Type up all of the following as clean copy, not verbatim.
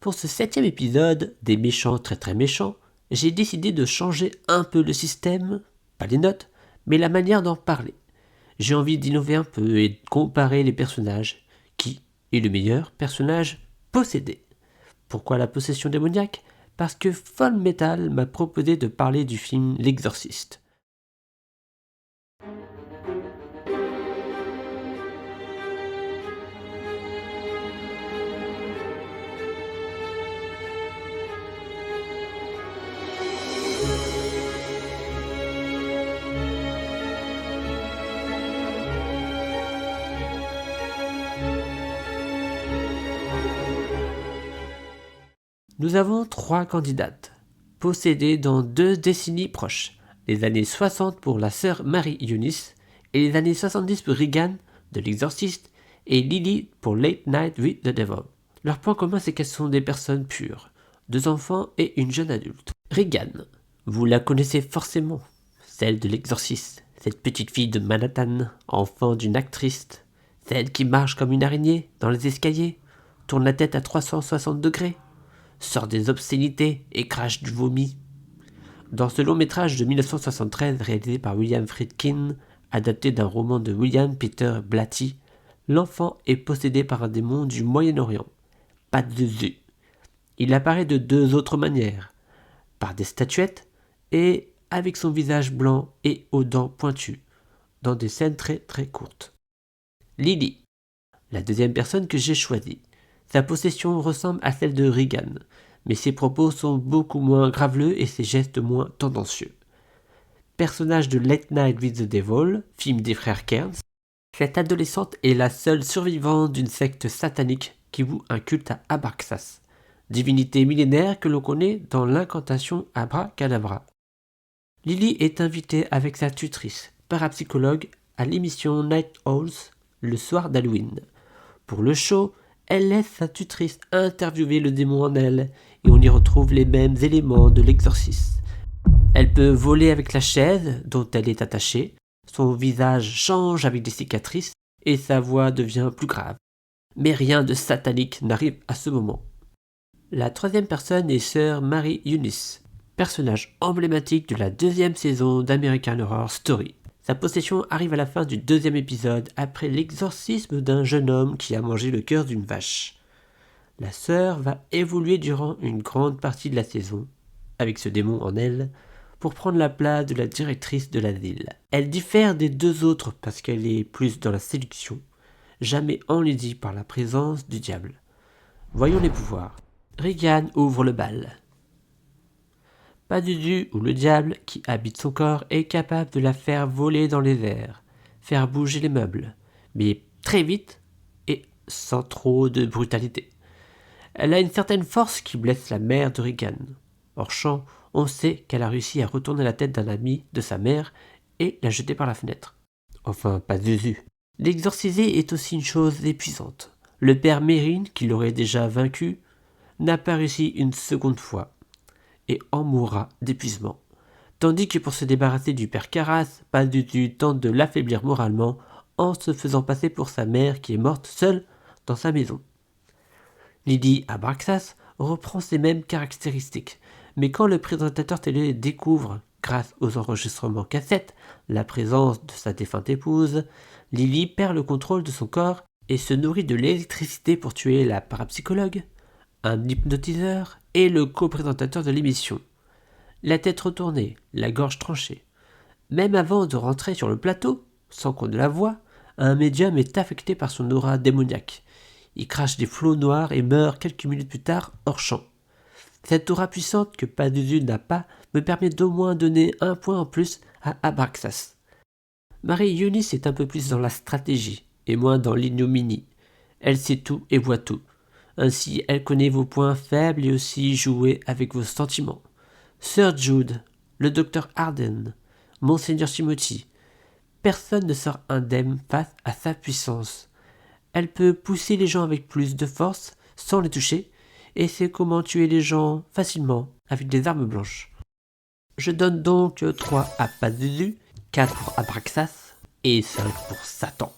Pour ce 7e épisode des méchants très très méchants, j'ai décidé de changer un peu le système, pas les notes, mais la manière d'en parler. J'ai envie d'innover un peu et de comparer les personnages. Qui est le meilleur personnage possédé? Pourquoi la possession démoniaque? Parce que Full Metal m'a proposé de parler du film L'Exorciste. Nous avons 3 candidates, possédées dans 2 décennies proches, les années 60 pour la sœur Mary Eunice et les années 70 pour Regan de L'Exorciste et Lily pour Late Night with the Devil. Leur point commun, c'est qu'elles sont des personnes pures, 2 enfants et une jeune adulte. Regan, vous la connaissez forcément, celle de L'Exorciste, cette petite fille de Manhattan, enfant d'une actrice, celle qui marche comme une araignée dans les escaliers, tourne la tête à 360 degrés, sort des obscénités et crache du vomi. Dans ce long métrage de 1973 réalisé par William Friedkin, adapté d'un roman de William Peter Blatty, l'enfant est possédé par un démon du Moyen-Orient, Pazuzu. Il apparaît de 2 autres manières, par des statuettes et avec son visage blanc et aux dents pointues, dans des scènes très très courtes. Lily, la deuxième personne que j'ai choisie. Sa possession ressemble à celle de Regan, mais ses propos sont beaucoup moins graveleux et ses gestes moins tendancieux. Personnage de Late Night with the Devil, film des frères Kearns, cette adolescente est la seule survivante d'une secte satanique qui voue un culte à Abraxas, divinité millénaire que l'on connaît dans l'incantation Abracadabra. Lily est invitée avec sa tutrice, parapsychologue, à l'émission Night Owls le soir d'Halloween. Pour le show, elle laisse sa tutrice interviewer le démon en elle, et on y retrouve les mêmes éléments de l'exorcisme. Elle peut voler avec la chaise dont elle est attachée, son visage change avec des cicatrices, et sa voix devient plus grave. Mais rien de satanique n'arrive à ce moment. La 3e personne est sœur Mary Eunice, personnage emblématique de la 2e saison d'American Horror Story. Sa possession arrive à la fin du 2e épisode après l'exorcisme d'un jeune homme qui a mangé le cœur d'une vache. La sœur va évoluer durant une grande partie de la saison, avec ce démon en elle, pour prendre la place de la directrice de l'asile. Elle diffère des 2 autres parce qu'elle est plus dans la séduction, jamais enlaidie par la présence du diable. Voyons les pouvoirs. Regan ouvre le bal. Pazuzu, ou le diable, qui habite son corps, est capable de la faire voler dans les airs, faire bouger les meubles, mais très vite et sans trop de brutalité. Elle a une certaine force qui blesse la mère de Regan. Hors champ, on sait qu'elle a réussi à retourner la tête d'un ami de sa mère et la jeter par la fenêtre. Enfin, Pazuzu. L'exorciser est aussi une chose épuisante. Le père Mérine, qui l'aurait déjà vaincu, n'a pas réussi une seconde fois et en mourra d'épuisement. Tandis que pour se débarrasser du père Carras, Pazuzu tente de l'affaiblir moralement en se faisant passer pour sa mère qui est morte seule dans sa maison. Lily Abraxas reprend ces mêmes caractéristiques, mais quand le présentateur télé découvre, grâce aux enregistrements cassettes, la présence de sa défunte épouse, Lily perd le contrôle de son corps et se nourrit de l'électricité pour tuer la parapsychologue, un hypnotiseur et le co-présentateur de l'émission. La tête retournée, la gorge tranchée. Même avant de rentrer sur le plateau, sans qu'on ne la voie, un médium est affecté par son aura démoniaque. Il crache des flots noirs et meurt quelques minutes plus tard hors champ. Cette aura puissante que Pazuzu n'a pas me permet d'au moins donner 1 point en plus à Abraxas. Mary Eunice est un peu plus dans la stratégie et moins dans l'ignominie. Elle sait tout et voit tout. Ainsi, elle connaît vos points faibles et aussi jouer avec vos sentiments. Sir Jude, le docteur Arden, Monseigneur Timothy, personne ne sort indemne face à sa puissance. Elle peut pousser les gens avec plus de force sans les toucher et sait comment tuer les gens facilement avec des armes blanches. Je donne donc 3 à Pazuzu, 4 pour Abraxas et 5 pour Satan.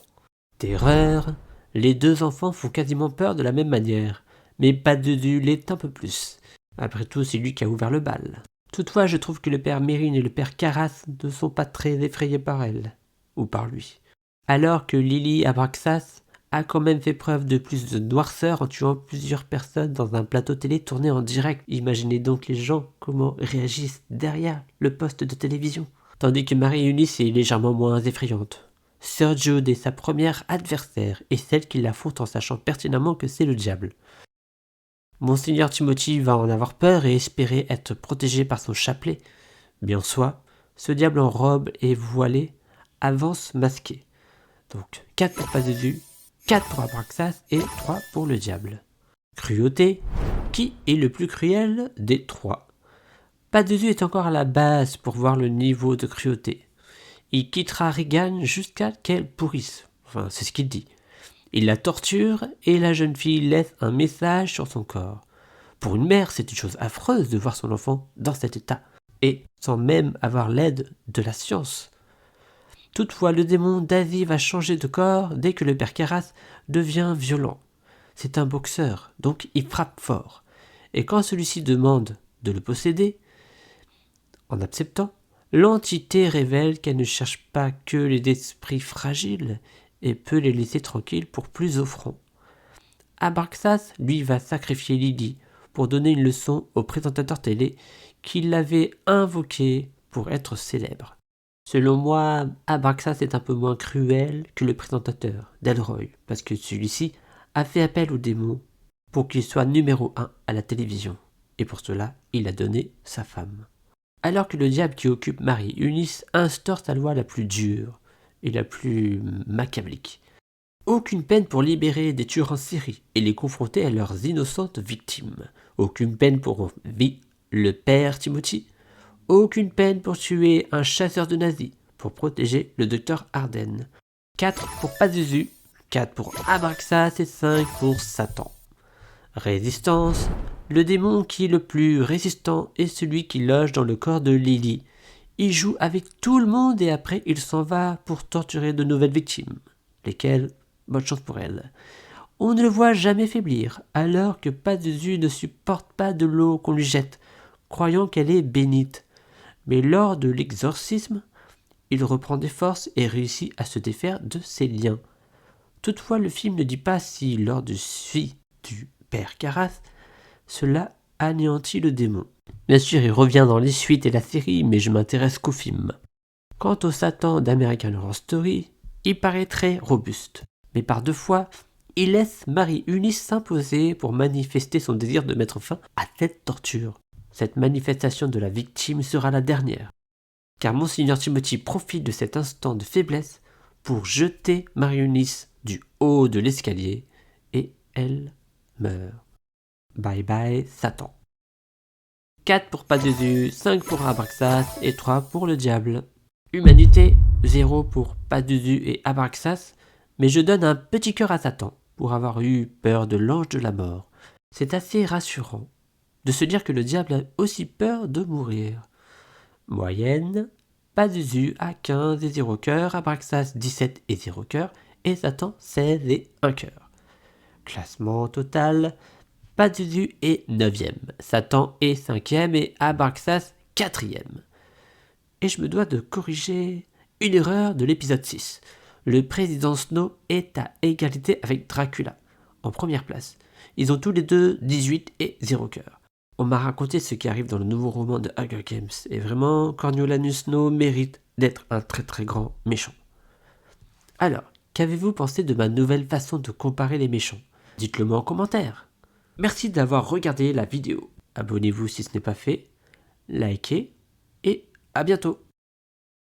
Terreur, les 2 enfants font quasiment peur de la même manière, mais Pazuzu l'est un peu plus. Après tout, c'est lui qui a ouvert le bal. Toutefois, je trouve que le père Mérine et le père Carras ne sont pas très effrayés par elle, ou par lui. Alors que Lily Abraxas a quand même fait preuve de plus de noirceur en tuant plusieurs personnes dans un plateau télé tourné en direct. Imaginez donc les gens comment réagissent derrière le poste de télévision. Tandis que Marie Eunice est légèrement moins effrayante. Sir Jude est sa première adversaire et celle qui l'affronte en sachant pertinemment que c'est le diable. Monseigneur Timothy va en avoir peur et espérer être protégé par son chapelet. Bien soit, ce diable en robe et voilé avance masqué. Donc 4 pour Pazuzu, 4 pour Abraxas et 3 pour le diable. Cruauté, qui est le plus cruel des 3? Pazuzu est encore à la base pour voir le niveau de cruauté. Il quittera Regan jusqu'à qu'elle pourrisse. Enfin, c'est ce qu'il dit. Il la torture et la jeune fille laisse un message sur son corps. Pour une mère, c'est une chose affreuse de voir son enfant dans cet état, et sans même avoir l'aide de la science. Toutefois, le démon d'Asie va changer de corps dès que le père Carras devient violent. C'est un boxeur, donc il frappe fort. Et quand celui-ci demande de le posséder, en acceptant, l'entité révèle qu'elle ne cherche pas que les esprits fragiles et peut les laisser tranquilles pour plus offrant. Abraxas, lui, va sacrifier Lily pour donner une leçon au présentateur télé qui l'avait invoqué pour être célèbre. Selon moi, Abraxas est un peu moins cruel que le présentateur, Delroy, parce que celui-ci a fait appel au démon pour qu'il soit numéro 1 à la télévision. Et pour cela, il a donné sa femme. Alors que le diable qui occupe Marie Eunice instaure sa loi la plus dure et la plus machiavélique. Aucune peine pour libérer des tueurs en série et les confronter à leurs innocentes victimes. Aucune peine pour le père Timothy. Aucune peine pour tuer un chasseur de nazis, pour protéger le docteur Arden. 4 pour Pazuzu, 4 pour Abraxas et 5 pour Satan. Résistance. Le démon qui est le plus résistant est celui qui loge dans le corps de Lily. Il joue avec tout le monde et après il s'en va pour torturer de nouvelles victimes. Lesquelles, bonne chance pour elles. On ne le voit jamais faiblir, alors que Pazuzu ne supporte pas de l'eau qu'on lui jette, croyant qu'elle est bénite. Mais lors de l'exorcisme, il reprend des forces et réussit à se défaire de ses liens. Toutefois, le film ne dit pas si, lors du suicide du père Carras, cela anéantit le démon. Bien sûr, il revient dans les suites et la série, mais je m'intéresse qu'au film. Quant au Satan d'American Horror Story, il paraît très robuste. Mais par 2 fois, il laisse Marie Eunice s'imposer pour manifester son désir de mettre fin à cette torture. Cette manifestation de la victime sera la dernière, car Monseigneur Timothy profite de cet instant de faiblesse pour jeter Marie Eunice du haut de l'escalier et elle meurt. Bye bye Satan. 4 pour Pazuzu, 5 pour Abraxas et 3 pour le diable. Humanité, 0 pour Pazuzu et Abraxas, mais je donne un petit cœur à Satan pour avoir eu peur de l'ange de la mort. C'est assez rassurant de se dire que le diable a aussi peur de mourir. Moyenne, Pazuzu a 15 et 0 cœur, Abraxas 17 et 0 cœur, et Satan 16 et 1 cœur. Classement total, Pazuzu est 9e, Satan est 5e et Abraxas 4e. Et je me dois de corriger une erreur de l'épisode 6. Le président Snow est à égalité avec Dracula, en première place. Ils ont tous les deux 18 et 0 cœur. On m'a raconté ce qui arrive dans le nouveau roman de Hunger Games, et vraiment, Coriolanus Snow mérite d'être un très très grand méchant. Alors, qu'avez-vous pensé de ma nouvelle façon de comparer les méchants? Dites-le moi en commentaire. Merci d'avoir regardé la vidéo. Abonnez-vous si ce n'est pas fait, likez, et à bientôt.